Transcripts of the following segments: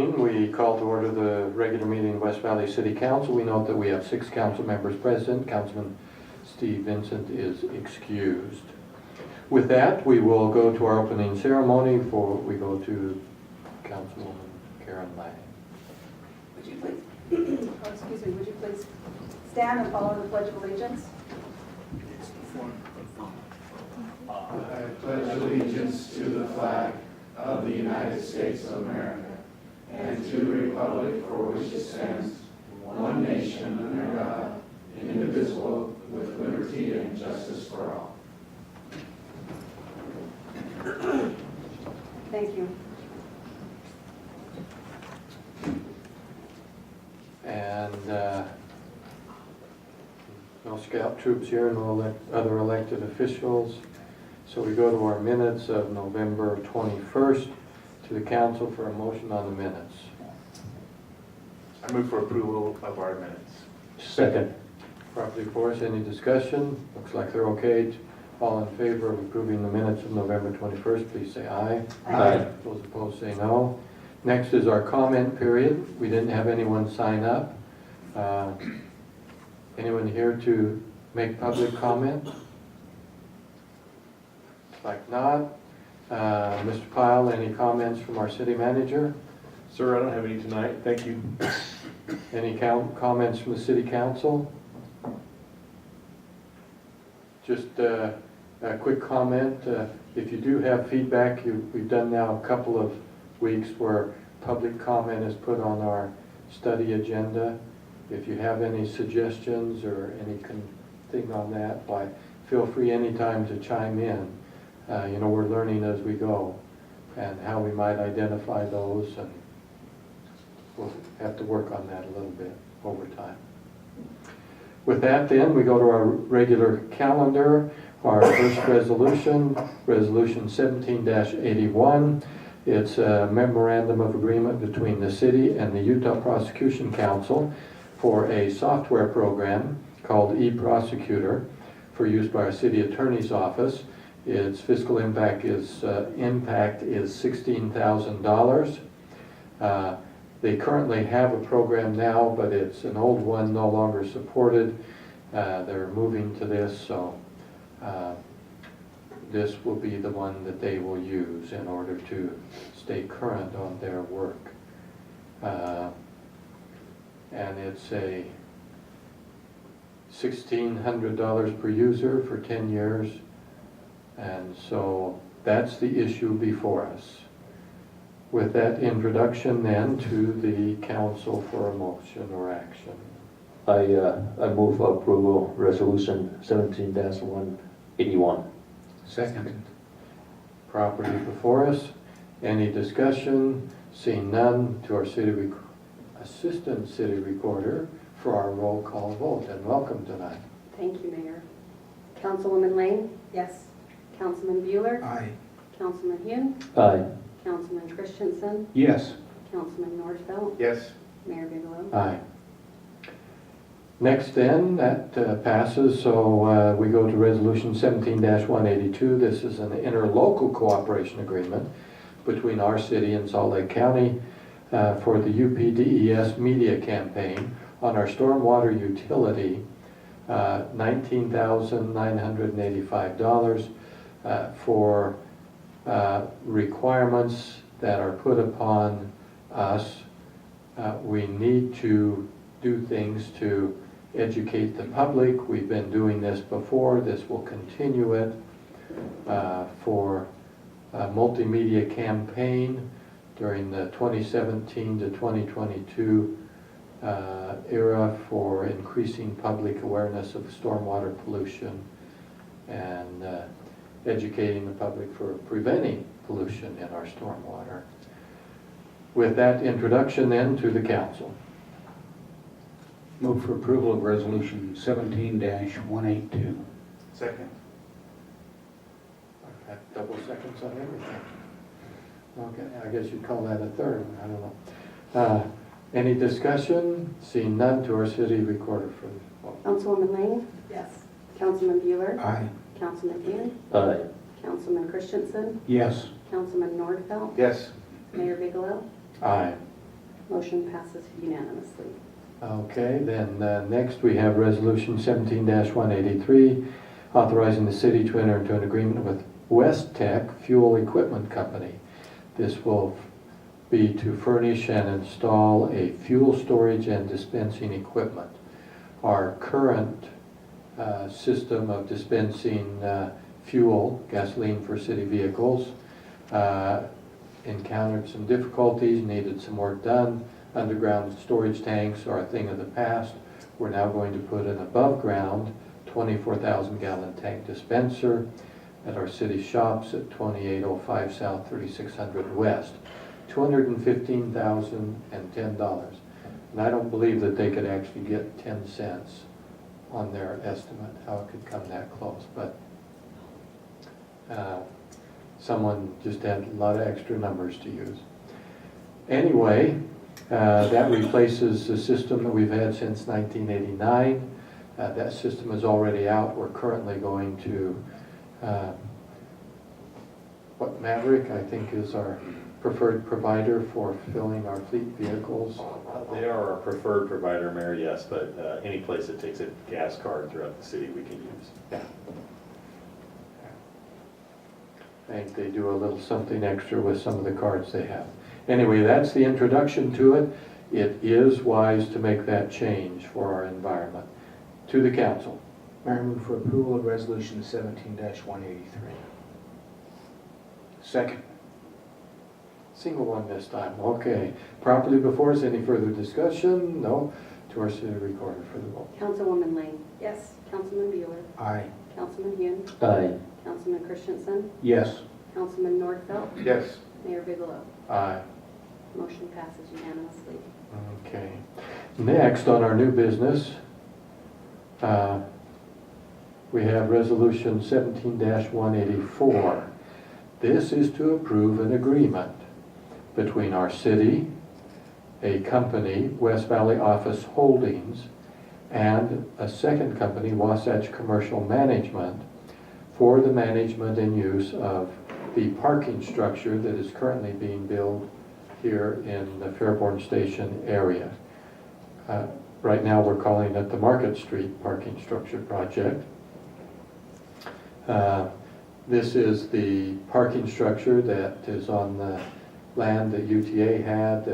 evening. We call to order the regular meeting of West Valley City Council. We note that we have 6 council members present. Councilman Steve Vincent is excused. With that, we will go to our opening ceremony before we go to Councilwoman Karen Lang. Would you please, would you please stand and follow the Pledge of Allegiance? I pledge allegiance to the flag of the United States of America and to the republic for which it stands, one nation under God, indivisible, with liberty and justice for all. Thank you. And no scout troops here, no other elected officials. So we go to our minutes of November 21st to the council for a motion on the minutes. I move for approval of our minutes. Second. Properly for us, any discussion? Looks like they're okay. All in favor of approving the minutes of November 21st, please say aye. Aye. Those opposed say no. Next is our comment period. We didn't have anyone sign up. Anyone here to make public comment? Like not. Mr. Pyle, any comments from our city manager? Sir, I don't have any tonight. Thank you. Any comments from the city council? Just a quick comment. If you do have feedback, we've done now a couple of weeks where public comment is put on our study agenda. If you have any suggestions or anything on that, why, feel free anytime to chime in. We're learning as we go and how we might identify those, and we'll have to work on that a little bit over time. With that then, we go to our regular calendar. Our first resolution, Resolution 17-81. It's a memorandum of agreement between the city and the Utah Prosecution Council for a software program called eProsecutor for use by our city attorney's office. Its fiscal impact is $16,000. They currently have a program now, but it's an old one, no longer supported. They're moving to this, so this will be the one that they will use in order to stay current on their work. And it's a $1,600 per user for 10 years. And so that's the issue before us. With that introduction then to the council for a motion or action. I move for approval, Resolution 17-181. Second. Property before us. Any discussion? Seeing none, to our Assistant City Recorder for our roll call vote. And welcome tonight. Thank you, Mayor. Councilwoman Lane? Yes. Councilman Bueller? Aye. Councilman Hune? Aye. Councilman Christensen? Yes. Councilman Nordfeld? Yes. Mayor Bigelow? Aye. Next then, that passes, so we go to Resolution 17-182. This is an interlocal cooperation agreement between our city and Salt Lake County for the UPDES media campaign on our stormwater utility, $19,985 for requirements that are put upon us. We need to do things to educate the public. We've been doing this before. This will continue it for a multimedia campaign during the 2017 to 2022 era for increasing public awareness of stormwater pollution and educating the public for preventing pollution in our stormwater. With that introduction then to the council. Move for approval of Resolution 17-182. Second. I've had double seconds on everything. Okay, I guess you'd call that a third, I don't know. Any discussion? Seeing none, to our city recorder for the vote. Councilwoman Lane? Yes. Councilman Bueller? Aye. Councilman Hune? Aye. Councilman Christensen? Yes. Councilman Nordfeld? Yes. Mayor Bigelow? Aye. Motion passes unanimously. Okay, then next we have Resolution 17-183, authorizing the city to enter into an agreement with West Tech Fuel Equipment Company. This will be to furnish and install a fuel storage and dispensing equipment. Our current system of dispensing fuel, gasoline for city vehicles, encountered some difficulties, needed some work done. Underground storage tanks are a thing of the past. We're now going to put an above ground 24,000 gallon tank dispenser at our city shops at 2805 South 3600 West. $215,010. And I don't believe that they could actually get 10 cents on their estimate, how it could come that close. But someone just had a lot of extra numbers to use. Anyway, that replaces the system that we've had since 1989. That system is already out. We're currently going to, Maverick, I think, is our preferred provider for filling our fleet vehicles. They are our preferred provider, Mayor, yes, but any place that takes a gas card throughout the city we can use. Yeah. I think they do a little something extra with some of the cards they have. Anyway, that's the introduction to it. It is wise to make that change for our environment. To the council. Mayor, I move for approval of Resolution 17-183. Second. Single one this time, okay. Properly before us, any further discussion? No. To our city recorder for the vote. Councilwoman Lang. Yes. Councilman Bueller. Aye. Councilman Hune. Aye. Councilman Christensen. Yes. Councilman Nordfeld. Yes. Mayor Bigelow. Aye. Motion passes unanimously. Okay. Next, on our new business, we have Resolution 17-184. This is to approve an agreement between our city, a company, West Valley Office Holdings, and a second company, Wasatch Commercial Management, for the management and use of the parking structure that is currently being built here in the Fairborn Station area. Right now we're calling it the Market Street Parking Structure Project. This is the parking structure that is on the land that UTA had.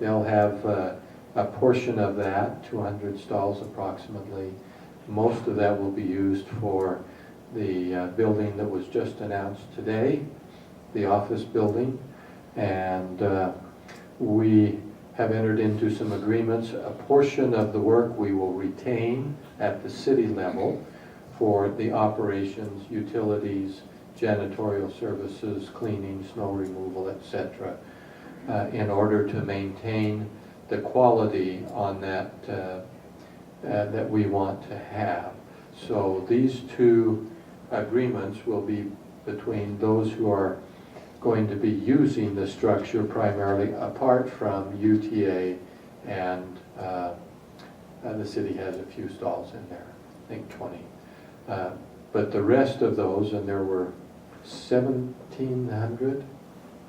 They'll have a portion of that, 200 stalls approximately. Most of that will be used for the building that was just announced today, the office building. And we have entered into some agreements. A portion of the work we will retain at the city level for the operations, utilities, janitorial services, cleaning, snow removal, etc., in order to maintain the quality on that that we want to have. So these two agreements will be between those who are going to be using the structure primarily, apart from UTA, and the city has a few stalls in there, I think 20. But the rest of those, and there were 1,700?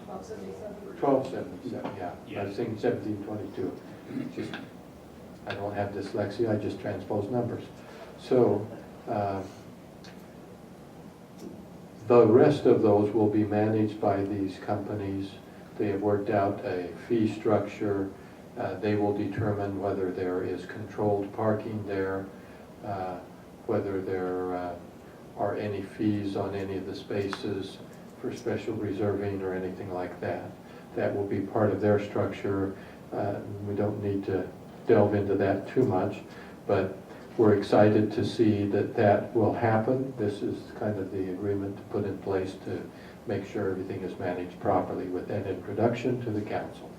1277, yeah. I was thinking 1722. Just, I don't have dyslexia, I just transpose numbers. So, the rest of those will be managed by these companies. They have worked out a fee structure. They will determine whether there is controlled parking there, whether there are any fees on any of the spaces for special reserving or anything like that. That will be part of their structure. We don't need to delve into that too much, but we're excited to see that that will happen. This is kind of the agreement to put in place to make sure everything is managed properly. With that introduction to the council.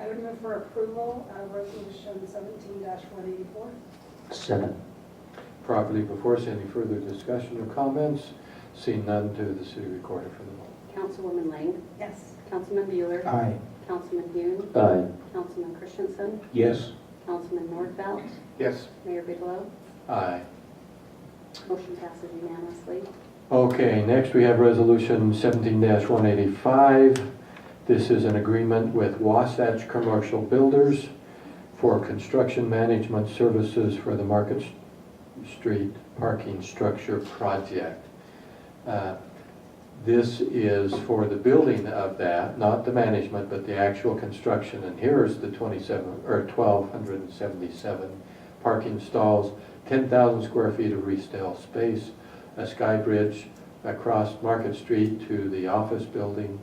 I would move for approval of Resolution 17-184. Second. Properly before us, any further discussion or comments? Seeing none, to the city recorder for the vote. Councilwoman Lang. Yes. Councilman Bueller. Aye. Councilman Hune. Aye. Councilman Christensen. Yes. Councilman Nordfeld. Yes. Mayor Bigelow. Aye. Motion passes unanimously. Okay, next we have Resolution 17-185. This is an agreement with Wasatch Commercial Builders for construction management services for the Market Street parking structure project. This is for the building of that, not the management, but the actual construction. And here's the 1,277 parking stalls, 10,000 square feet of resale space, a sky bridge across Market Street to the office building.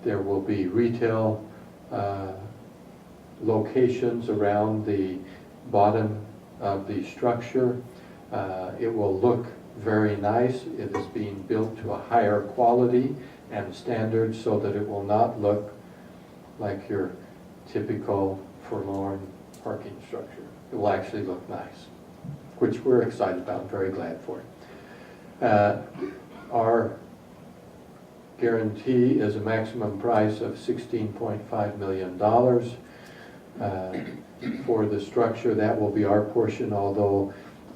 There will be retail locations around the bottom of the structure. It will look very nice. It is being built to a higher quality and standards so that it will not look like your typical forlorn parking structure. It will actually look nice, which we're excited about and very glad for. Our guarantee is a maximum price of $16.5 million for the structure. That will be our portion, although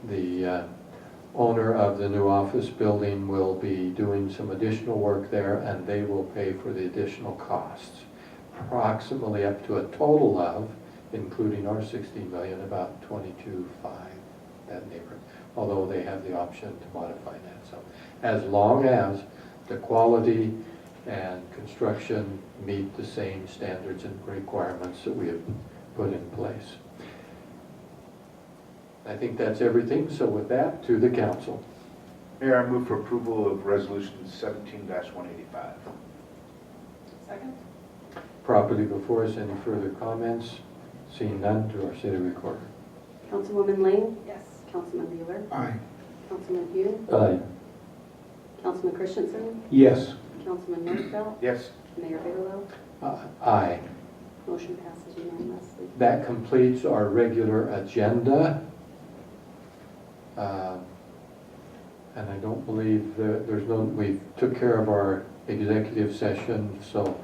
the owner of the new office building will be doing some additional work there, and they will pay for the additional costs. Approximately up to a total of, including our $16 million, about $22.5, that neighborhood, although they have the option to modify that. So as long as the quality and construction meet the same standards and requirements that we have put in place. I think that's everything, so with that, to the council. Mayor, I move for approval of Resolution 17-185. Second? Properly before us, any further comments? Seeing none, to our city recorder. Councilwoman Lane? Yes. Councilman Bueller? Aye. Councilman Hugh? Aye. Councilman Christensen? Yes. Councilman Nordfeld? Yes. Mayor Bigelow? Aye. Motion passes unanimously. That completes our regular agenda. And I don't believe we took care of our executive session, so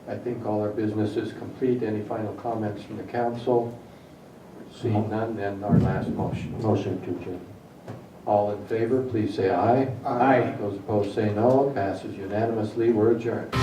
I think all our business is complete. Any final comments from the council? Seeing none, then our last motion. Motion to adjourn. All in favor, please say aye. Aye. Those opposed say no. Passes unanimously. We're adjourned.